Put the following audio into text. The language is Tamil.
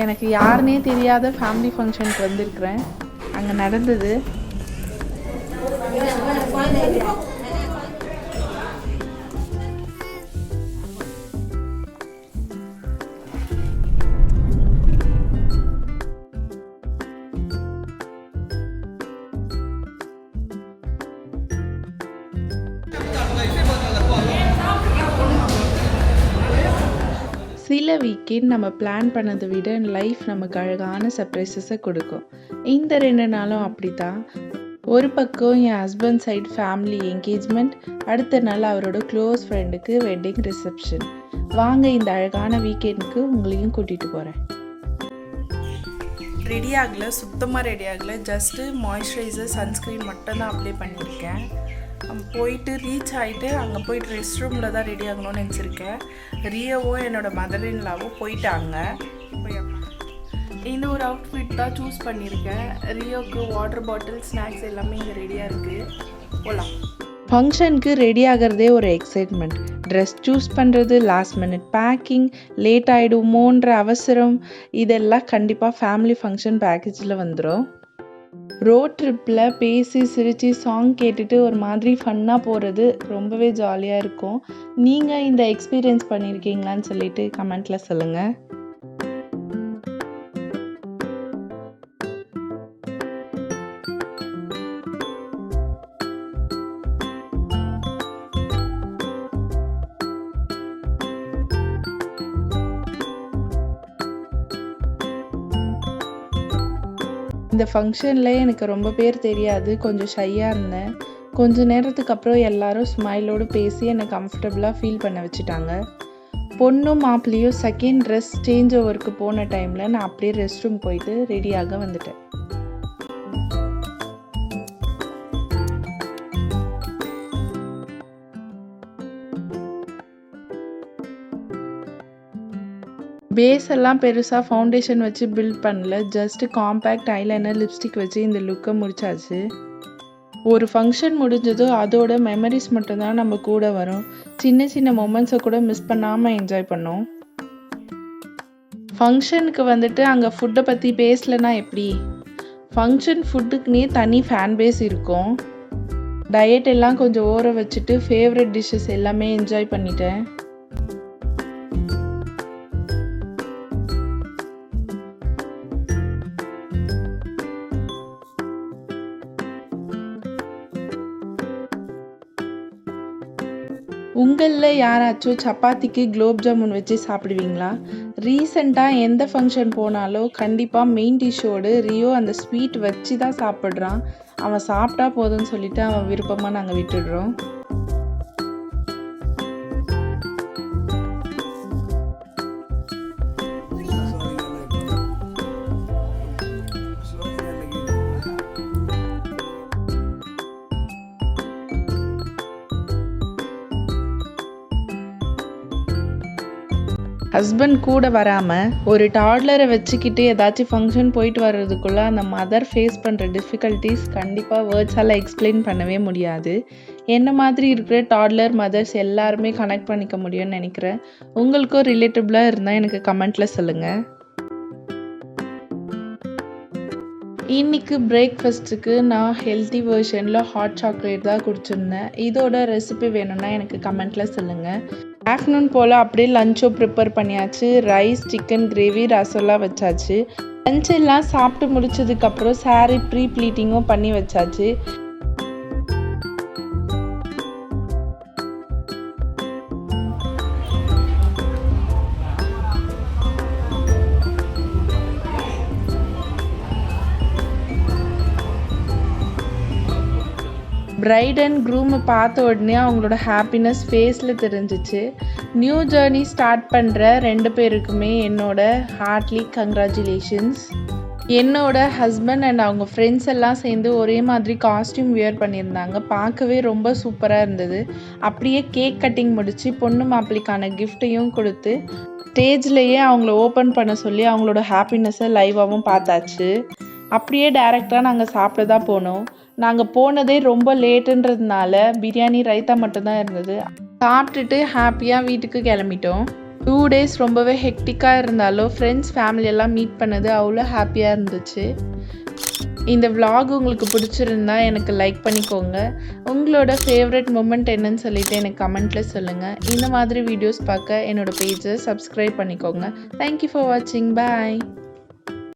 எனக்கு யாருன்னே தெரியாத ஃபேமிலி ஃபங்க்ஷனுக்கு வந்திருக்கிறேன். அங்கே நடந்தது. சில வீக்கெண்ட் நம்ம பிளான் பண்ணதை விட லைஃப் நமக்கு அழகான சர்ப்ரைசஸை கொடுக்கும். இந்த 2 நாளும் அப்படி தான். ஒரு பக்கம் என் ஹஸ்பண்ட் சைடு ஃபேமிலி என்கேஜ்மெண்ட், அடுத்த நாள் அவரோட க்ளோஸ் ஃப்ரெண்டுக்கு வெட்டிங் ரிசப்ஷன். வாங்க இந்த அழகான வீக்கெண்டுக்கு உங்களையும் கூட்டிகிட்டு போகிறேன். ரெடி ஆகலை, சுத்தமாக ரெடி ஆகலை. ஜஸ்ட்டு மாய்ஸ்சரைசர் சன்ஸ்க்ரீன் மட்டும்தான் அப்ளை பண்ணியிருக்கேன். போயிட்டு ரீச் ஆகிட்டு அங்கே போயிட்டு ரெஸ்ட் ரூமில் தான் ரெடி ஆகணும்னு நினச்சிருக்கேன். ரியோவோ என்னோடய மதர் இன் லாவோ போயிட்டாங்க. இந்த ஒரு அவுட்ஃபிட் தான் சூஸ் பண்ணியிருக்கேன். ரியோவுக்கு வாட்டர் பாட்டில், ஸ்நாக்ஸ் எல்லாமே இங்கே ரெடியாக இருக்குது. போகலாம். ஃபங்க்ஷனுக்கு ரெடி ஆகிறதே ஒரு எக்ஸைட்மெண்ட். ட்ரெஸ் சூஸ் பண்ணுறது, லாஸ்ட் மினிட் பேக்கிங், லேட் ஆகிடுமோன்ற அவசரம், இதெல்லாம் கண்டிப்பாக ஃபேமிலி ஃபங்க்ஷன் பேக்கேஜில் வந்துடும். ரோட் ட்ரிப்பில் பேசி சிரித்து சாங் கேட்டுட்டு ஒரு மாதிரி ஃபன்னாக போகிறது ரொம்பவே ஜாலியாக இருக்கும். நீங்கள் இந்த எக்ஸ்பீரியன்ஸ் பண்ணியிருக்கீங்களான்னு சொல்லிட்டு கமெண்ட்டில் சொல்லுங்கள். இந்த ஃபங்க்ஷனில் எனக்கு ரொம்ப பேர் தெரியாது, கொஞ்சம் ஷையாக இருந்தேன். கொஞ்ச நேரத்துக்கு அப்புறம் எல்லாரும் ஸ்மைலோடு பேசி என்னை கம்ஃபர்டபுளாக ஃபீல் பண்ண வச்சுட்டாங்க. பொண்ணும் மாப்பிள்ளையும் செகண்ட் ட்ரெஸ் சேஞ்ச் ஓவருக்கு போன டைமில் நான் அப்படியே ரெஸ்ட் ரூம் போயிட்டு ரெடியாக வந்துட்டேன். பேஸ் எல்லாம் பெருசாக ஃபவுண்டேஷன் வச்சு பில்ட் பண்ணல. ஜஸ்ட்டு காம்பேக்ட் ஐலைனர், லிப்ஸ்டிக் வச்சு இந்த லுக்கை முடிச்சாச்சு. ஒரு ஃபங்க்ஷன் முடிஞ்சதும் அதோட மெமரிஸ் மட்டும்தான் நம்ம கூட வரும். சின்ன சின்ன மொமெண்ட்ஸை கூட மிஸ் பண்ணாமல் என்ஜாய் பண்ணோம். ஃபங்க்ஷனுக்கு வந்துட்டு அங்கே ஃபுட்டை பற்றி பேசலைன்னா எப்படி? ஃபங்க்ஷன் ஃபுட்டுக்குன்னே தனி ஃபேன் பேஸ் இருக்கும். டயட் எல்லாம் கொஞ்சம் ஓர வச்சுட்டு ஃபேவரட் டிஷ்ஷஸ் எல்லாமே என்ஜாய் பண்ணிட்டேன். உங்களில் யாராச்சும் சப்பாத்திக்கு குலோப் ஜாமுன் வச்சு சாப்பிடுவீங்களா? ரீசெண்டாக எந்த ஃபங்க்ஷன் போனாலும் கண்டிப்பாக மெயின் டிஷ்ஷோடு ரியோ அந்த ஸ்வீட் வச்சு தான் சாப்பிட்றான். அவன் சாப்பிட்டா போதும்னு சொல்லிட்டு அவன் விருப்பமாக நாங்கள் விட்டுடுறோம். ஹஸ்பண்ட் கூட வராமல் ஒரு டாட்லரை வச்சுக்கிட்டு ஏதாச்சும் ஃபங்க்ஷன் போயிட்டு வர்றதுக்குள்ளே அந்த மதர் ஃபேஸ் பண்ணுற டிஃபிகல்ட்டிஸ் கண்டிப்பாக வேர்ட்ஸால் எக்ஸ்பிளைன் பண்ணவே முடியாது. என்ன மாதிரி இருக்கிற டாட்லர் மதர்ஸ் எல்லாருமே கனெக்ட் பண்ணிக்க முடியும்னு நினைக்கிறேன். உங்களுக்கும் ரிலேட்டபிளாக இருந்தால் எனக்கு கமெண்ட்டில் சொல்லுங்கள். இன்றைக்கி பிரேக்ஃபாஸ்ட்டுக்கு நான் ஹெல்த்தி வெர்ஷனில் ஹாட் சாக்லேட் தான் குடிச்சிருந்தேன். இதோட ரெசிபி வேணும்னா எனக்கு கமெண்ட்டில் சொல்லுங்கள். ஆஃப்டர்நூன் போல் அப்படியே லஞ்சோ ப்ரிப்பேர் பண்ணியாச்சு. ரைஸ், சிக்கன் கிரேவி, ரசம்லாம் வச்சாச்சு. லஞ்ச் எல்லாம் சாப்பிட்டு முடிச்சதுக்கப்புறம் சாரீ ப்ரீ ப்ளீட்டிங்கும் பண்ணி வச்சாச்சு. பிரைட் அண்ட் க்ரூமை பார்த்த உடனே அவங்களோட ஹாப்பினஸ் ஃபேஸில் தெரிஞ்சிச்சு. நியூ ஜேர்னி ஸ்டார்ட் பண்ணுற 2 பேருக்குமே என்னோட ஹார்ட்லி கங்க்ராச்சுலேஷன்ஸ். என்னோட ஹஸ்பண்ட் அண்ட் அவங்க ஃப்ரெண்ட்ஸ் எல்லாம் சேர்ந்து ஒரே மாதிரி காஸ்டியூம் வியர் பண்ணியிருந்தாங்க. பார்க்கவே ரொம்ப சூப்பராக இருந்தது. அப்படியே கேக் கட்டிங் முடித்து பொண்ணு மாப்பிள்ளைக்கான கிஃப்ட்டையும் கொடுத்து ஸ்டேஜ்லேயே அவங்கள ஓப்பன் பண்ண சொல்லி அவங்களோட ஹாப்பினஸை லைவாகவும் பார்த்தாச்சு. அப்படியே டைரெக்டாக நாங்கள் சாப்பிட தான் போனோம். நாங்கள் போனதே ரொம்ப லேட்டுன்றதுனால பிரியாணி, ரைத்தா மட்டும்தான் இருந்தது. சாப்பிட்டுட்டு ஹாப்பியாக வீட்டுக்கு கிளம்பிட்டோம். 2 டேஸ் ரொம்பவே ஹெக்டிக்காக இருந்தாலும் ஃப்ரெண்ட்ஸ் ஃபேமிலியெல்லாம் மீட் பண்ணது அவ்வளோ ஹாப்பியாக இருந்துச்சு. இந்த vlog உங்களுக்கு பிடிச்சிருந்தா எனக்கு லைக் பண்ணிக்கோங்க. உங்களோட ஃபேவரட் மொமெண்ட் என்னன்னு சொல்லிட்டு எனக்கு கமெண்ட்டில் சொல்லுங்கள். இந்த மாதிரி வீடியோஸ் பார்க்க என்னோட பேஜை சப்ஸ்கிரைப் பண்ணிக்கோங்க. தேங்க்யூ ஃபார் வாட்சிங். பாய்.